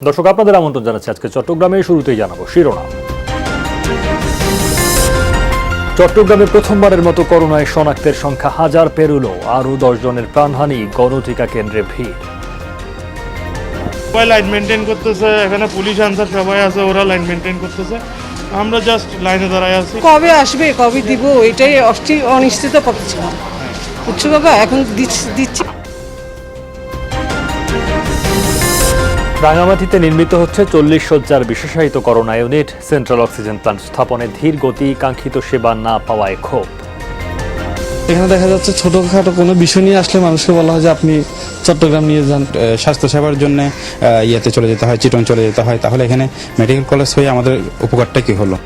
দর্শক আপনাদের আমন্ত্রণ জানাচ্ছি আজকে চট্টগ্রামে শুরুতেই জানাবো শিরোনাম। চট্টগ্রামে প্রথমবারের মতো করোনায় শনাক্তের সংখ্যা 1000 পেরুলো, আরও 10 জনের প্রাণহানি, গণটিকা কেন্দ্রে ভিড়। সবাই লাইন মেনটেন করতেছে, এখানে পুলিশ আনসার সবাই আছে, ওরা লাইন মেনটেন করতেছে, আমরা জাস্ট লাইনে দাঁড়ায় আছি। কবে আসবে কবে দিব এটাই অনিশ্চিত করতেছিলাম। বুঝছো বাবা, এখন দিচ্ছি। রাঙামাটিতে নির্মিত হচ্ছে 40 শয্যার বিশেষায়িত corona unit. Central oxygen plant স্থাপনে ধীর গতি, কাঙ্ক্ষিত সেবা না পাওয়ায় ক্ষোভ। এখানে দেখা যাচ্ছে ছোটখাটো কোনো বিষয় নিয়ে আসলে মানুষকে বলা হয় যে আপনি চট্টগ্রাম নিয়ে যান। স্বাস্থ্যসেবার জন্য ইয়েতে চলে যেতে হয়, চিটং চলে যেতে হয়, তাহলে এখানে মেডিকেল কলেজ হয়ে আমাদের উপকারটা কি হলো?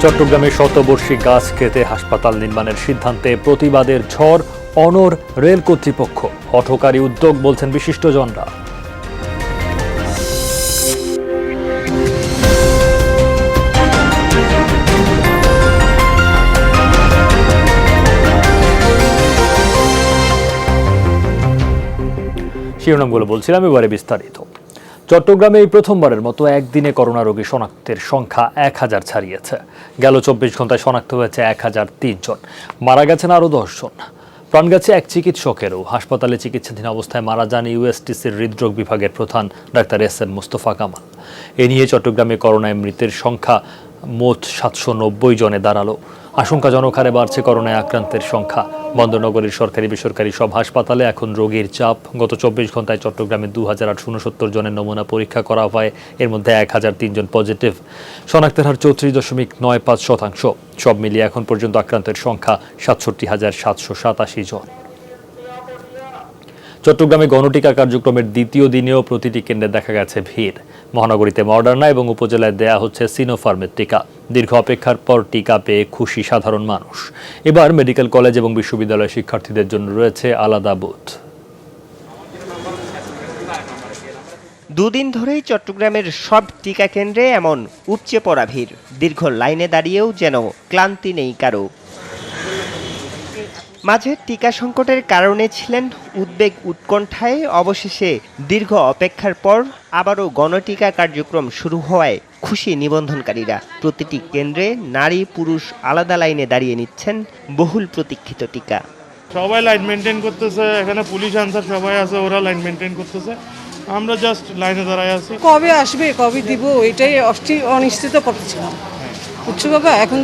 চট্টগ্রামে শতবর্ষী গাছ কেটে হাসপাতাল নির্মাণের সিদ্ধান্তে প্রতিবাদের ঝড়, অনড় রেল কর্তৃপক্ষ। হঠকারী উদ্যোগ বলছেন বিশিষ্টজনরা। শিরোনামগুলো বলছিলাম, এবারে বিস্তারিত। চট্টগ্রামে এই প্রথমবারের মতো একদিনে করোনা রোগী শনাক্তের সংখ্যা 1000 ছাড়িয়েছে। গেল 24 ঘন্টায় শনাক্ত হয়েছে 1003 জন, মারা গেছেন আরও 10 জন। প্রাণ গেছে এক চিকিৎসকেরও। হাসপাতালে চিকিৎসাধীন অবস্থায় মারা যান ইউএসটিসির হৃদরোগ বিভাগের প্রধান ডাক্তার এস.এম. মোস্তফা কামাল। এ নিয়ে চট্টগ্রামে করোনায় মৃতের সংখ্যা মোট 790 জনে দাঁড়ালো। আশঙ্কাজনক হারে বাড়ছে করোনায় আক্রান্তের সংখ্যা। বন্দরনগরীর সরকারি বেসরকারি সব হাসপাতালে এখন রোগীর চাপ। গত 24 ঘন্টায় চট্টগ্রামে 2869 জনের নমুনা পরীক্ষা করা হয়, এর মধ্যে 1003 জন পজিটিভ। শনাক্তের হার 34.95%। সব মিলিয়ে এখন পর্যন্ত আক্রান্তের সংখ্যা 67,787 জন। চট্টগ্রামে গণটিকা কার্যক্রমের দ্বিতীয় দিনেও প্রতিটি কেন্দ্রে দেখা গেছে ভিড়। মহানগরীতে মডার্না এবং উপজেলায় দেয়া হচ্ছে সিনোফার্মের টিকা। দীর্ঘ অপেক্ষার পর টিকা পেয়ে খুশি সাধারণ মানুষ। এবার মেডিকেল কলেজ এবং বিশ্ববিদ্যালয়ের শিক্ষার্থীদের জন্য রয়েছে আলাদা বুথ। দুদিন ধরেই চট্টগ্রামের সব টিকা কেন্দ্রে এমন উপচে পড়া ভিড়। দীর্ঘ লাইনে দাঁড়িয়েও যেন ক্লান্তি নেই কারো। মাঝে টিকা সংকটের কারণে ছিলেন উদ্বেগ উৎকণ্ঠায়। অবশেষে দীর্ঘ অপেক্ষার পর আবারও গণটিকা কার্যক্রম শুরু হওয়ায় খুশি নিবন্ধনকারীরা। প্রতিটি কেন্দ্রে নারী পুরুষ আলাদা লাইনে দাঁড়িয়ে নিচ্ছেন বহুল প্রতীক্ষিত টিকা। সবাই লাইন মেনটেন করতেছে, এখানে পুলিশ আনসার সবাই আছে, ওরা লাইন মেনটেন করতেছে, আমরা জাস্ট লাইনে দাঁড়ায় আছি। কবে আসবে কবে দিব এটাই অনিশ্চিত করতেছিলাম। বুঝছো বাবা, এখন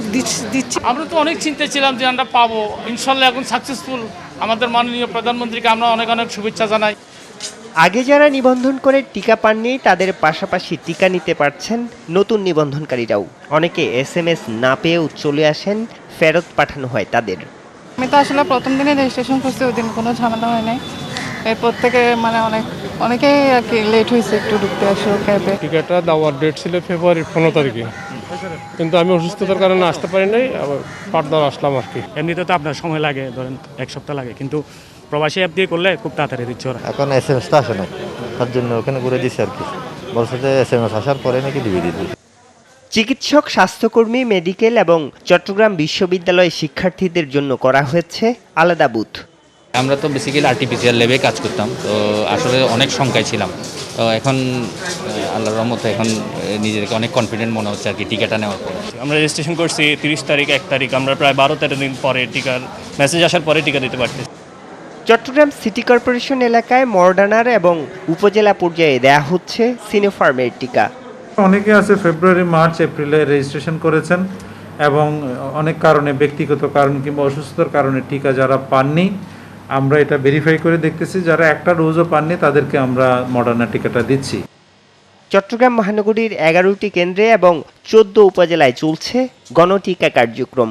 দিচ্ছি। আমরা তো অনেক চিন্তায় ছিলাম যে আমরা পাবো, ইনশাল্লাহ এখন সাকসেসফুল। আমাদের মাননীয় প্রধানমন্ত্রীকে আমরা অনেক অনেক শুভেচ্ছা জানাই। আগে যারা নিবন্ধন করে টিকা পাননি তাদের পাশাপাশি টিকা নিতে পারছেন নতুন নিবন্ধনকারীরাও। অনেকে SMS না পেয়েও চলে আসেন, ফেরত পাঠানো হয় তাদের। আমি তো আসলে প্রথম দিনে রেজিস্ট্রেশন করছি, ওই দিন কোনো ঝামেলা হয় নাই। এরপর থেকে অনেকেই আর কি লেট হয়েছে একটু ঢুকতে আসো ক্যাবে। টিকাটা দেওয়ার ডেট ছিল ফেব্রুয়ারির 15 তারিখে, কিন্তু আমি অসুস্থতার কারণে আসতে পারি নাই, আবার ফার্দার আসলাম আর কি। এমনিতে তো আপনার সময় লাগে, ধরেন 1 সপ্তাহ লাগে, কিন্তু প্রবাসী অ্যাপ দিয়ে করলে খুব তাড়াতাড়ি দিচ্ছে ওরা। এখন SMS-টা আসে না, তার জন্য ওখানে ঘুরে দিচ্ছে আর কি। বলছে যে SMS আসার পরে নাকি দিয়ে দিবে। চিকিৎসক, স্বাস্থ্যকর্মী, মেডিকেল এবং চট্টগ্রাম বিশ্ববিদ্যালয়ের শিক্ষার্থীদের জন্য করা হয়েছে আলাদা বুথ। আমরা তো বেসিক্যালি RT-PCR ল্যাবে কাজ করতাম, তো আসলে অনেক শঙ্কায় ছিলাম। তো এখন আল্লাহর রহমতে এখন নিজেকে অনেক কনফিডেন্ট মনে হচ্ছে আর কি টিকাটা নেওয়ার পর। আমরা রেজিস্ট্রেশন করছি 30 তারিখ 1 তারিখ, আমরা প্রায় 12-13 দিন পরে টিকার মেসেজ আসার পরে টিকা দিতে পারতেছি। চট্টগ্রাম সিটি কর্পোরেশন এলাকায় মডার্নার এবং উপজেলা পর্যায়ে দেয়া হচ্ছে সিনোফার্মের টিকা। অনেকে আছে ফেব্রুয়ারি, মার্চ, এপ্রিলে রেজিস্ট্রেশন করেছেন এবং অনেক কারণে, ব্যক্তিগত কারণ কিংবা অসুস্থতার কারণে টিকা যারা পাননি, আমরা এটা ভেরিফাই করে দেখতেছি, যারা একটা ডোজও পাননি তাদেরকে আমরা মডার্না টিকাটা দিচ্ছি। চট্টগ্রাম মহানগরীর 11টি কেন্দ্রে এবং 14 উপজেলায় চলছে গণটিকা কার্যক্রম।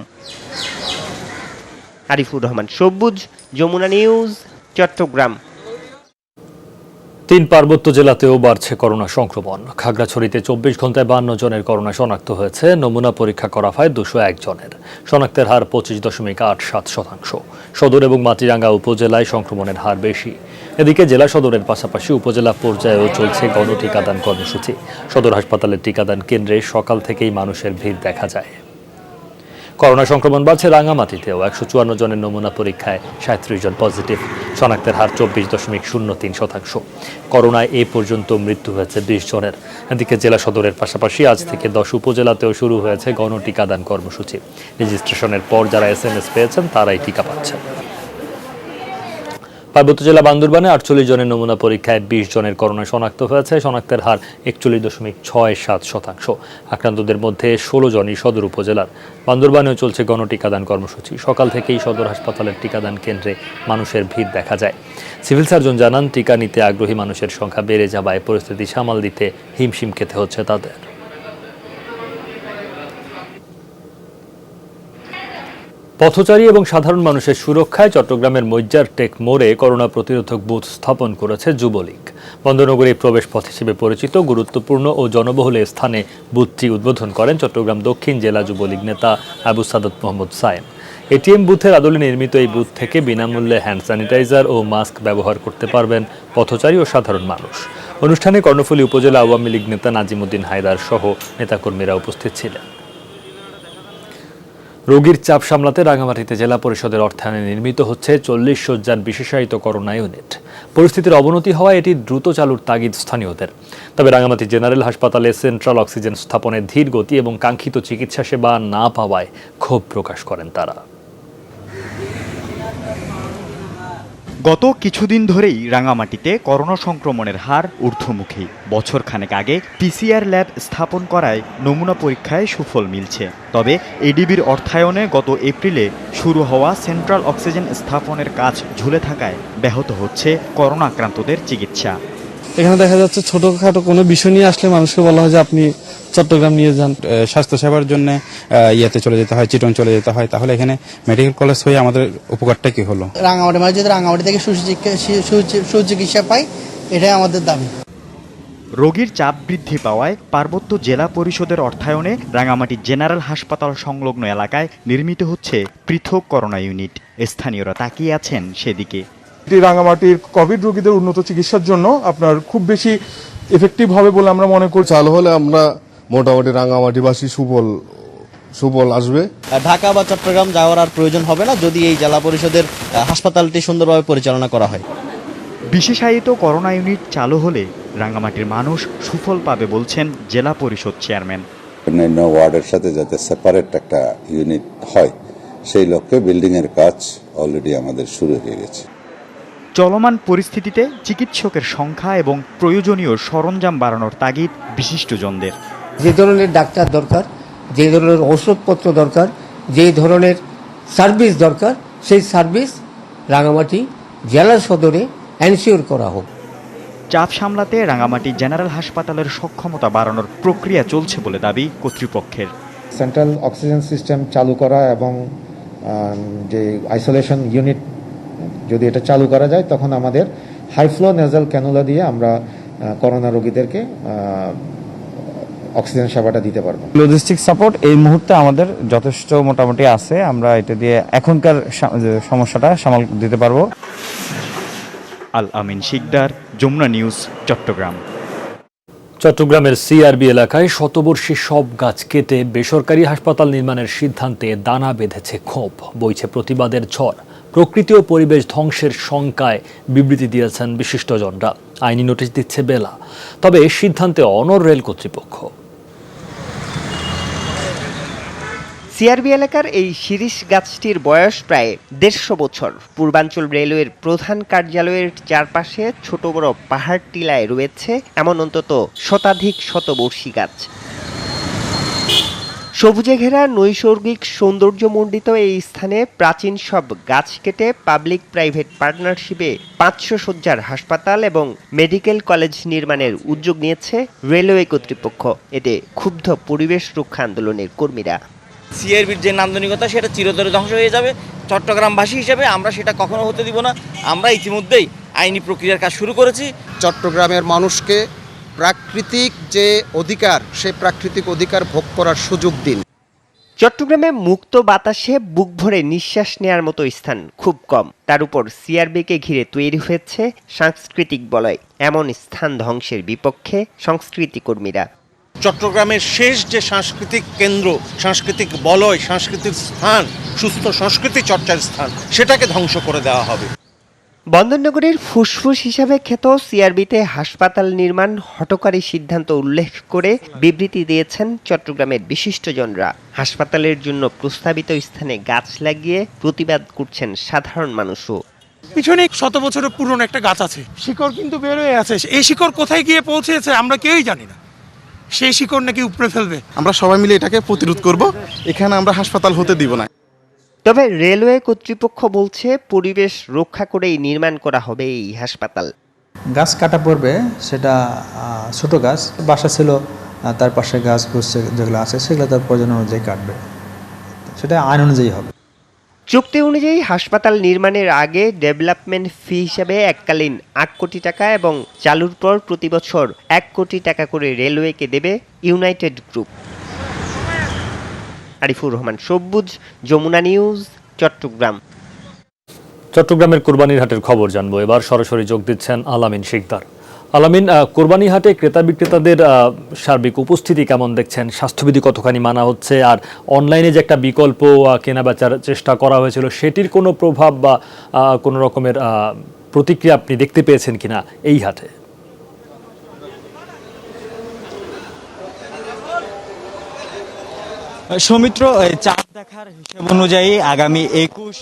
আরিফুর রহমান সবুজ, যমুনা নিউজ, চট্টগ্রাম। 3 পার্বত্য জেলাতেও বাড়ছে করোনা সংক্রমণ। খাগড়াছড়িতে 24 ঘন্টায় 52 জনের করোনা শনাক্ত হয়েছে। নমুনা পরীক্ষা করা হয় 201 জনের। শনাক্তের হার 25.87%। সদর এবং মাটিরাঙ্গা উপজেলায় সংক্রমণের হার বেশি। এদিকে জেলা সদরের পাশাপাশি উপজেলা পর্যায়েও চলছে গণটিকাদান কর্মসূচি। সদর হাসপাতালের টিকাদান কেন্দ্রে সকাল থেকেই মানুষের ভিড় দেখা যায়। করোনা সংক্রমণ বাড়ছে রাঙামাটিতেও 154 জনের নমুনা পরীক্ষায় 37 জন পজিটিভ, শনাক্তের হার 24.03%। করোনায় এ পর্যন্ত মৃত্যু হয়েছে 20 জনের। এদিকে জেলা সদরের পাশাপাশি আজ থেকে 10 উপজেলাতেও শুরু হয়েছে গণটিকাদান কর্মসূচি। রেজিস্ট্রেশনের পর যারা SMS পেয়েছেন তারাই টিকা পাচ্ছেন। পার্বত্য জেলা বান্দরবানে 48 জনের নমুনা পরীক্ষায় 20 জনের করোনা শনাক্ত হয়েছে, শনাক্তের হার 41.67%। আক্রান্তদের মধ্যে 16 জনই সদর উপজেলার। বান্দরবানেও চলছে গণটিকাদান কর্মসূচি। সকাল থেকেই সদর হাসপাতালের টিকাদান কেন্দ্রে মানুষের ভিড় দেখা যায়। সিভিল সার্জন জানান, টিকা নিতে আগ্রহী মানুষের সংখ্যা বেড়ে যাওয়ায় পরিস্থিতি সামাল দিতে হিমশিম খেতে হচ্ছে তাদের। পথচারী এবং সাধারণ মানুষের সুরক্ষায় চট্টগ্রামের মজ্জার টেক মোড়ে করোনা প্রতিরোধক বুথ স্থাপন করেছে যুবলীগ। বন্দরনগরীর প্রবেশ পথ হিসেবে পরিচিত গুরুত্বপূর্ণ ও জনবহুল স্থানে বুথটি উদ্বোধন করেন চট্টগ্রাম দক্ষিণ জেলা যুবলীগ নেতা আবু সাদত মোহাম্মদ সায়েম। এটিএম বুথের আদলে নির্মিত এই বুথ থেকে বিনামূল্যে হ্যান্ড স্যানিটাইজার ও মাস্ক ব্যবহার করতে পারবেন পথচারী ও সাধারণ মানুষ। অনুষ্ঠানে কর্ণফুলী উপজেলা আওয়ামী লীগ নেতা নাজিমুদ্দিন হায়দার সহ নেতাকর্মীরা উপস্থিত ছিলেন। রোগীর চাপ সামলাতে রাঙামাটিতে জেলা পরিষদের অর্থায়নে নির্মিত হচ্ছে 40 শয্যার বিশেষায়িত করোনা ইউনিট। পরিস্থিতির অবনতি হওয়ায় এটি দ্রুত চালুর তাগিদ স্থানীয়দের। তবে রাঙামাটি জেনারেল হাসপাতালে সেন্ট্রাল অক্সিজেন স্থাপনের ধীর গতি এবং কাঙ্ক্ষিত চিকিৎসা সেবা না পাওয়ায় ক্ষোভ প্রকাশ করেন তারা। গত কিছুদিন ধরেই রাঙামাটিতে করোনা সংক্রমণের হার ঊর্ধ্বমুখী। বছরখানেক আগে PCR ল্যাব স্থাপন করায় নমুনা পরীক্ষায় সুফল মিলছে। তবে এডিবির অর্থায়নে গত এপ্রিলে শুরু হওয়া সেন্ট্রাল অক্সিজেন স্থাপনের কাজ ঝুলে থাকায় ব্যাহত হচ্ছে করোনা আক্রান্তদের চিকিৎসা। এখানে দেখা যাচ্ছে ছোটখাটো কোনো বিষয় নিয়ে আসলে মানুষকে বলা হয় যে আপনি চট্টগ্রাম নিয়ে যান। স্বাস্থ্যসেবার জন্য ইয়েতে চলে যেতে হয়, চিটন চলে যেতে হয়, তাহলে এখানে মেডিকেল কলেজ হয়ে আমাদের উপকারটা কি হলো? রাঙামাটি মানে যদি রাঙামাটি থেকে সুচিকিৎসা পাই, এটাই আমাদের দাবি। রোগীর চাপ বৃদ্ধি পাওয়ায় পার্বত্য জেলা পরিষদের অর্থায়নে রাঙামাটি জেনারেল হাসপাতাল সংলগ্ন এলাকায় নির্মিত হচ্ছে পৃথক করোনা ইউনিট। স্থানীয়রা তাকিয়ে আছেন সেদিকে। রাঙামাটির কোভিড রোগীদের উন্নত চিকিৎসার জন্য আপনার খুব বেশি এফেক্টিভ হবে বলে আমরা মনে করি। চালু হলে আমরা মোটামুটি রাঙামাটিবাসী সুফল আসবে। ঢাকা বা চট্টগ্রাম যাওয়ার আর প্রয়োজন হবে না যদি এই জেলা পরিষদের হাসপাতালটি সুন্দরভাবে পরিচালনা করা হয়। বিশেষায়িত করোনা ইউনিট চালু হলে রাঙামাটির মানুষ সুফল পাবে বলছেন জেলা পরিষদ চেয়ারম্যান। অন্যান্য ওয়ার্ডের সাথে যাতে সেপারেট একটা ইউনিট হয় সেই লক্ষ্যে বিল্ডিং এর কাজ অলরেডি আমাদের শুরু হয়ে গেছে। চলমান পরিস্থিতিতে চিকিৎসকের সংখ্যা এবং প্রয়োজনীয় সরঞ্জাম বাড়ানোর তাগিদ বিশিষ্টজনদের। যে ধরনের ডাক্তার দরকার, যে ধরনের ওষুধপত্র দরকার, যে ধরনের সার্ভিস দরকার, সেই সার্ভিস রাঙামাটি জেলা সদরে এনশিওর করা হোক। চাপ সামলাতে রাঙামাটি জেনারেল হাসপাতালের সক্ষমতা বাড়ানোর প্রক্রিয়া চলছে বলে দাবি কর্তৃপক্ষের। সেন্ট্রাল অক্সিজেন সিস্টেম চালু করা এবং যে আইসোলেশন ইউনিট যদি এটা চালু করা যায়, তখন আমাদের হাই ফ্লো নেজাল ক্যানুলা দিয়ে আমরা করোনা রোগীদেরকে অক্সিজেন সেবাটা দিতে পারবো। লজিস্টিক সাপোর্ট এই মুহূর্তে আমাদের যথেষ্ট মোটামুটি আছে, আমরা এটা দিয়ে এখনকার সমস্যাটা সামাল দিতে পারবো। আল আমিন শিকদার, যমুনা নিউজ, চট্টগ্রাম। চট্টগ্রামের সিআরবি এলাকায় শতবর্ষী সব গাছ কেটে বেসরকারি হাসপাতাল নির্মাণের সিদ্ধান্তে দানা বেঁধেছে ক্ষোভ, বইছে প্রতিবাদের ঝড়। প্রকৃতি ও পরিবেশ ধ্বংসের শঙ্কায় বিবৃতি দিয়েছেন বিশিষ্টজনরা। আইনি নোটিশ দিচ্ছে বেলা। তবে এ সিদ্ধান্তে অনড় রেল কর্তৃপক্ষ। সিআরবি এলাকার এই শিরীষ গাছটির বয়স প্রায় 150 বছর। পূর্বাঞ্চল রেলওয়ের প্রধান কার্যালয়ের চারপাশে ছোট বড় পাহাড় টিলায় রয়েছে এমন অন্তত শতাধিক শতবর্ষী গাছ। সবুজে ঘেরা নৈসর্গিক সৌন্দর্যমণ্ডিত এই স্থানে প্রাচীন সব গাছ কেটে পাবলিক প্রাইভেট পার্টনারশিপে 500 শয্যার হাসপাতাল এবং মেডিকেল কলেজ নির্মাণের উদ্যোগ নিয়েছে রেলওয়ে কর্তৃপক্ষ। এতে ক্ষুব্ধ পরিবেশ রক্ষা আন্দোলনের কর্মীরা। সিআরবির যে নান্দনিকতা সেটা চিরতরে ধ্বংস হয়ে যাবে। চট্টগ্রামবাসী হিসেবে আমরা সেটা কখনো হতে দিব না। আমরা ইতিমধ্যেই আইনি প্রক্রিয়ার কাজ শুরু করেছি। চট্টগ্রামের মানুষকে প্রাকৃতিক যে অধিকার, সেই প্রাকৃতিক অধিকার ভোগ করার সুযোগ দিন। চট্টগ্রামে মুক্ত বাতাসে বুক ভরে নিঃশ্বাস নেয়ার মতো স্থান খুব কম। তার উপর সিআরবিকে ঘিরে তৈরি হয়েছে সাংস্কৃতিক বলয়। এমন স্থান ধ্বংসের বিপক্ষে সংস্কৃতি কর্মীরা। চট্টগ্রামের শেষ যে সাংস্কৃতিক কেন্দ্র, সাংস্কৃতিক বলয়, সাংস্কৃতিক স্থান, সুস্থ সংস্কৃতি চর্চার স্থান, সেটাকে ধ্বংস করে দেওয়া হবে। বন্দরনগরীর ফুসফুস হিসাবে খ্যাত সিআরবিতে হাসপাতাল নির্মাণ হঠকারী সিদ্ধান্ত উল্লেখ করে বিবৃতি দিয়েছেন চট্টগ্রামের বিশিষ্টজনরা। হাসপাতালের জন্য প্রস্তাবিত স্থানে গাছ লাগিয়ে প্রতিবাদ করছেন সাধারণ মানুষও। পিছনে 100 বছরের পুরনো একটা গাছ আছে, শিকড় কিন্তু বের হয়ে আছে। এই শিকড় কোথায় গিয়ে পৌঁছেছে আমরা কেউই জানি না। সেই শিকড় নাকি উপড়ে ফেলবে। আমরা সবাই মিলে এটাকে প্রতিরোধ করব, এখানে আমরা হাসপাতাল হতে দিব না। তবে রেলওয়ে কর্তৃপক্ষ বলছে পরিবেশ রক্ষা করেই নির্মাণ করা হবে এই হাসপাতাল। গাছ কাটা পড়বে, সেটা ছোট গাছ, বাসা ছিল তার পাশে গাছ গুছ যেগুলো আছে সেগুলো তার প্রয়োজন অনুযায়ী কাটবে, সেটা আইন অনুযায়ী হবে। চুক্তি অনুযায়ী হাসপাতাল নির্মাণের আগে ডেভেলপমেন্ট ফি হিসাবে এককালীন 8 কোটি টাকা এবং চালুর পর প্রতি বছর 1 কোটি টাকা করে রেলওয়েকে দেবে ইউনাইটেড গ্রুপ। আরিফুর রহমান সবুজ, যমুনা নিউজ, চট্টগ্রাম। চট্টগ্রামের কোরবানির হাটের খবর জানবো। এবার সরাসরি যোগ দিচ্ছেন আলামিন শিকদার। আলামিন, কোরবানি হাটে ক্রেতা বিক্রেতাদের সার্বিক উপস্থিতি কেমন দেখছেন? স্বাস্থ্যবিধি কতখানি মানা হচ্ছে? আর অনলাইনে যে একটা বিকল্প কেনা বেচার চেষ্টা করা হয়েছিল, সেটির কোনো প্রভাব বা কোনো রকমের প্রতিক্রিয়া আপনি দেখতে পেয়েছেন কিনা এই হাটে? সৌমিত্র, চাঁদ দেখার হিসেব অনুযায়ী আগামী 21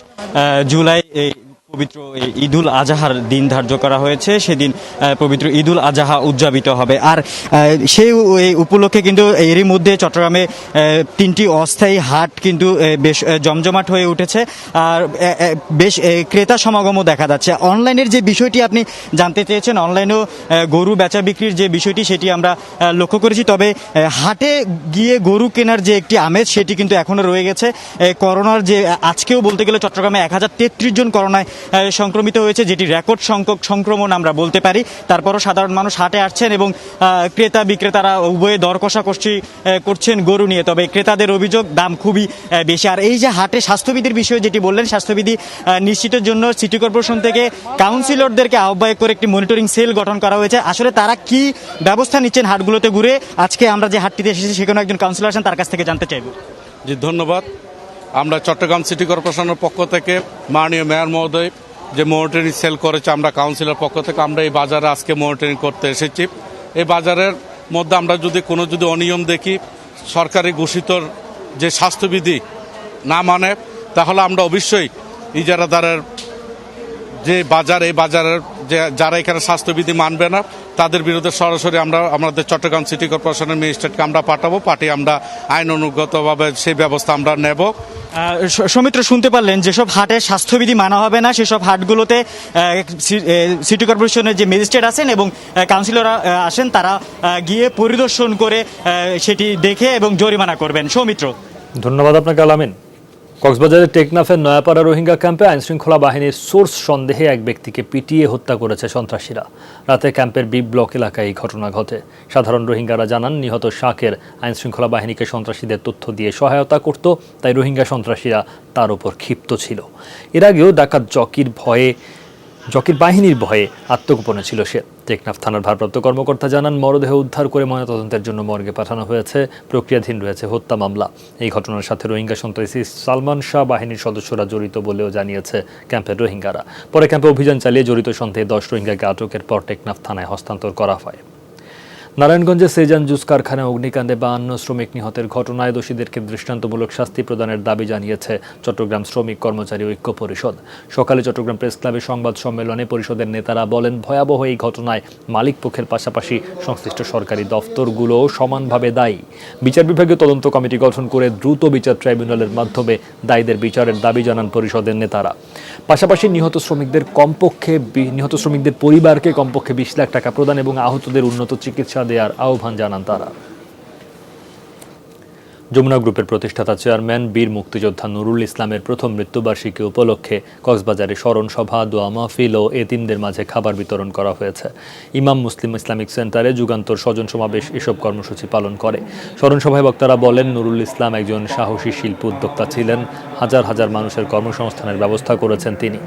জুলাই পবিত্র ঈদুল আজহার দিন ধার্য করা হয়েছে। সেদিন পবিত্র ঈদুল আজহা উদযাপিত হবে। আর সেই উপলক্ষে কিন্তু এরই মধ্যে চট্টগ্রামে 3টি অস্থায়ী হাট কিন্তু বেশ জমজমাট হয়ে উঠেছে। আর বেশ ক্রেতা সমাগমও দেখা যাচ্ছে। অনলাইনের যে বিষয়টি আপনি জানতে চেয়েছেন, অনলাইনেও গরু বেচা বিক্রির যে বিষয়টি সেটি আমরা লক্ষ্য করেছি। তবে হাটে গিয়ে গরু কেনার যে একটি আমেজ, সেটি কিন্তু এখনও রয়ে গেছে। করোনার যে আজকেও বলতে গেলে চট্টগ্রামে 1033 জন করোনায় সংক্রমিত হয়েছে, যেটি রেকর্ড সংখ্যক সংক্রমণ আমরা বলতে পারি। তারপরও সাধারণ মানুষ হাটে আসছেন এবং ক্রেতা বিক্রেতারা উভয়ে দর কষাকষি করছেন গরু নিয়ে। তবে ক্রেতাদের অভিযোগ দাম খুবই বেশি। আর এই যে হাটে স্বাস্থ্যবিধির বিষয়ে যেটি বললেন, স্বাস্থ্যবিধি নিশ্চিতের জন্য সিটি কর্পোরেশন থেকে কাউন্সিলরদেরকে আহ্বায়ক করে একটি মনিটরিং সেল গঠন করা হয়েছে। আসলে তারা কি ব্যবস্থা নিচ্ছেন হাটগুলোতে ঘুরে, আজকে আমরা যে হাটটিতে এসেছি সেখানে একজন কাউন্সিলর আছেন, তার কাছ থেকে জানতে চাইব। জি, ধন্যবাদ। আমরা চট্টগ্রাম সিটি কর্পোরেশনের পক্ষ থেকে মাননীয় মেয়র মহোদয় যে মনিটরিং সেল করেছে, আমরা কাউন্সিলর পক্ষ থেকে আমরা এই বাজারে আজকে মনিটরিং করতে এসেছি। এই বাজারের মধ্যে আমরা যদি অনিয়ম দেখি, সরকারি ঘোষিত যে স্বাস্থ্যবিধি না মানে, তাহলে আমরা অবশ্যই ইজারাদারের যে বাজার, এই বাজারের যে যারা এখানে স্বাস্থ্যবিধি মানবে না তাদের বিরুদ্ধে সরাসরি আমরা আমাদের চট্টগ্রাম সিটি কর্পোরেশনের ম্যাজিস্ট্রেটকে আমরা পাঠিয়ে আমরা আইন অনুগতভাবে সেই ব্যবস্থা আমরা নেব। সৌমিত্র, শুনতে পারলেন যেসব হাটে স্বাস্থ্যবিধি মানা হবে না সেসব হাটগুলোতে সিটি কর্পোরেশনের যে ম্যাজিস্ট্রেট আছেন এবং কাউন্সিলররা আসেন, তারা গিয়ে পরিদর্শন করে সেটি দেখে এবং জরিমানা করবেন। সৌমিত্র, ধন্যবাদ আপনাকে আলামিন। কক্সবাজারের টেকনাফের নয়াপাড়া রোহিঙ্গা ক্যাম্পে আইনশৃঙ্খলা বাহিনীর সোর্স সন্দেহে এক ব্যক্তিকে পিটিয়ে হত্যা করেছে সন্ত্রাসীরা। রাতে ক্যাম্পের বি ব্লক এলাকায় এই ঘটনা ঘটে। সাধারণ রোহিঙ্গারা জানান, নিহত শাকের আইনশৃঙ্খলা বাহিনীকে সন্ত্রাসীদের তথ্য দিয়ে সহায়তা করত, তাই রোহিঙ্গা সন্ত্রাসীরা তার উপর ক্ষিপ্ত ছিল। এর আগেও ডাকাত জকির বাহিনীর ভয়ে আত্মগোপনে ছিল সে। টেকনাফ থানার ভারপ্রাপ্ত কর্মকর্তা জানান, মরদেহ উদ্ধার করে ময়নাতদন্তের জন্য মর্গে পাঠানো হয়েছে। প্রক্রিয়াধীন রয়েছে হত্যা মামলা। এই ঘটনার সাথে রোহিঙ্গা সন্ত্রাসী সালমান শাহ বাহিনীর সদস্যরা জড়িত বলেও জানিয়েছে ক্যাম্পের রোহিঙ্গারা। পরে ক্যাম্পে অভিযান চালিয়ে জড়িত সন্দেহে 10 রোহিঙ্গাকে আটকের পর টেকনাফ থানায় হস্তান্তর করা হয়। নারায়ণগঞ্জে সেজান জুস কারখানায় অগ্নিকাণ্ডে 52 শ্রমিক নিহতের ঘটনায় দোষীদেরকে দৃষ্টান্তমূলক শাস্তি প্রদানের দাবি জানিয়েছে চট্টগ্রাম শ্রমিক কর্মচারী ঐক্য পরিষদ। সকালে চট্টগ্রাম প্রেস ক্লাবে সংবাদ সম্মেলনে পরিষদের নেতারা বলেন, ভয়াবহ এই ঘটনায় মালিক পক্ষের পাশাপাশি সংশ্লিষ্ট সরকারি দফতরগুলোও সমানভাবে দায়ী। বিচার বিভাগে তদন্ত কমিটি গঠন করে দ্রুত বিচার ট্রাইব্যুনালের মাধ্যমে দায়ীদের বিচারের দাবি জানান পরিষদের নেতারা। পাশাপাশি নিহত শ্রমিকদের পরিবারকে কমপক্ষে 20 লাখ টাকা প্রদান এবং আহতদের উন্নত চিকিৎসা দেওয়ার আহ্বান জানান তারা। যমুনা গ্রুপের প্রতিষ্ঠাতা চেয়ারম্যান বীর মুক্তিযোদ্ধা নুরুল ইসলামের প্রথম মৃত্যুবার্ষিকী উপলক্ষে কক্সবাজারে স্মরণ সভা, দোয়া মাহফিল ও এতিমদের মাঝে খাবার বিতরণ করা হয়েছে। ইমাম মুসলিম ইসলামিক সেন্টারে যুগান্তর স্বজন সমাবেশ এসব কর্মসূচি পালন করে। স্মরণ সভায় বক্তারা বলেন, নুরুল ইসলাম একজন সাহসী শিল্প উদ্যোক্তা ছিলেন। হাজার হাজার মানুষের কর্মসংস্থানের ব্যবস্থা করেছেন তিনি।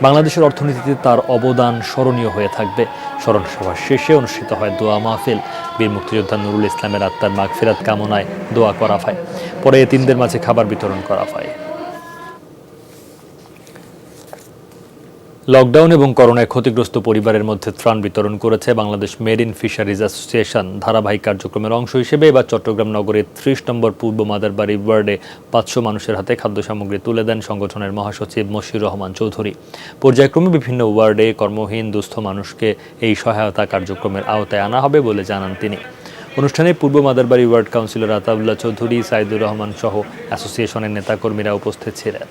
বাংলাদেশের অর্থনীতিতে তার অবদান স্মরণীয় হয়ে থাকবে। স্মরণ সভা শেষে অনুষ্ঠিত হয় দোয়া মাহফিল। বীর মুক্তিযোদ্ধা নুরুল ইসলামের আত্মার মাগফিরাত কামনায় দোয়া করা হয়। পরে এতিমদের মাঝে খাবার বিতরণ করা হয়। লকডাউন এবং করোনায় ক্ষতিগ্রস্ত পরিবারের মধ্যে ত্রাণ বিতরণ করেছে বাংলাদেশ মেরিন ফিশারিজ অ্যাসোসিয়েশন। ধারাবাহিক কার্যক্রমের অংশ হিসেবে এবার চট্টগ্রাম নগরের ৩০ নম্বর পূর্ব মাদারবাড়ি ওয়ার্ডে 500 মানুষের হাতে খাদ্য সামগ্রী তুলে দেন সংগঠনের মহাসচিব মশিউর রহমান চৌধুরী। পর্যায়ক্রমে বিভিন্ন ওয়ার্ডে কর্মহীন দুস্থ মানুষকে এই সহায়তা কার্যক্রমের আওতায় আনা হবে বলে জানান তিনি। অনুষ্ঠানে পূর্ব মাদারবাড়ি ওয়ার্ড কাউন্সিলর আতাউল্লাহ চৌধুরী, সাইদুর রহমান সহ অ্যাসোসিয়েশনের নেতাকর্মীরা উপস্থিত ছিলেন।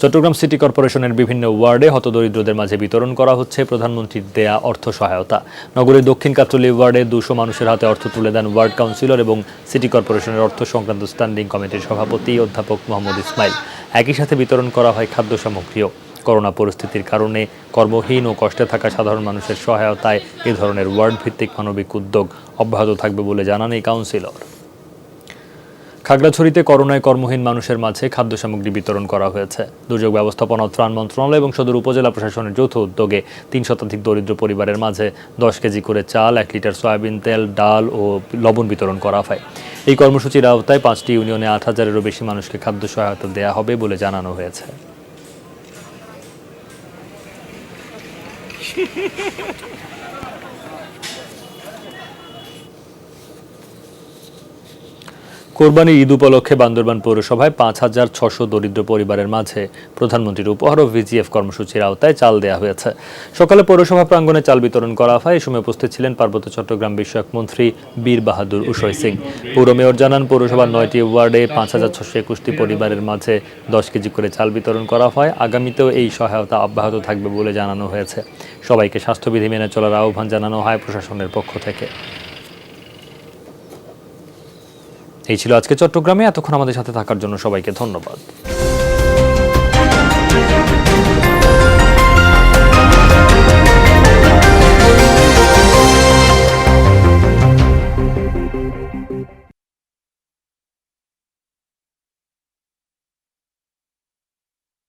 চট্টগ্রাম সিটি কর্পোরেশনের বিভিন্ন ওয়ার্ডে হতদরিদ্রদের মাঝে বিতরণ করা হচ্ছে প্রধানমন্ত্রীর দেয়া অর্থ সহায়তা। নগরের দক্ষিণ কাট্টলী ওয়ার্ডে 200 মানুষের হাতে অর্থ তুলে দেন ওয়ার্ড কাউন্সিলর এবং সিটি কর্পোরেশনের অর্থ সংক্রান্ত স্ট্যান্ডিং কমিটির সভাপতি অধ্যাপক মোহাম্মদ ইসমাইল। একই সাথে বিতরণ করা হয় খাদ্য সামগ্রীও। করোনা পরিস্থিতির কারণে কর্মহীন ও কষ্টে থাকা সাধারণ মানুষের সহায়তায় এ ধরনের ওয়ার্ড ভিত্তিক মানবিক উদ্যোগ অব্যাহত থাকবে বলে জানান এই কাউন্সিলর। খাগড়াছড়িতে করোনায় কর্মহীন মানুষের মাঝে খাদ্য সামগ্রী বিতরণ করা হয়েছে। দুর্যোগ ব্যবস্থাপনা ও ত্রাণ মন্ত্রণালয় এবং সদর উপজেলা প্রশাসনের যৌথ উদ্যোগে 3 শতাধিক দরিদ্র পরিবারের মাঝে 10 কেজি করে চাল, 1 লিটার সয়াবিন তেল, ডাল ও লবণ বিতরণ করা হয়। এই কর্মসূচির আওতায় 5টি ইউনিয়নে 8000-এরও বেশি মানুষকে খাদ্য সহায়তা দেওয়া হবে বলে জানানো হয়েছে। কোরবানির ঈদ উপলক্ষে বান্দরবান পৌরসভায় 5600 দরিদ্র পরিবারের মাঝে প্রধানমন্ত্রীর উপহার ও ভিজিএফ কর্মসূচির আওতায় চাল দেওয়া হয়েছে। সকালে পৌরসভা প্রাঙ্গণে চাল বিতরণ করা হয়। এই সময় উপস্থিত ছিলেন পার্বত্য চট্টগ্রাম বিষয়ক মন্ত্রী বীর বাহাদুর উষয় সিং। পৌর মেয়র জানান, পৌরসভার 9টি ওয়ার্ডে 5621টি পরিবারের মাঝে 10 কেজি করে চাল বিতরণ করা হয়। আগামীতেও এই সহায়তা অব্যাহত থাকবে বলে জানানো হয়েছে। সবাইকে স্বাস্থ্যবিধি মেনে চলার আহ্বান জানানো হয় প্রশাসনের পক্ষ থেকে। এই ছিল আজকে চট্টগ্রামে। এতক্ষণ আমাদের সাথে থাকার জন্য সবাইকে ধন্যবাদ।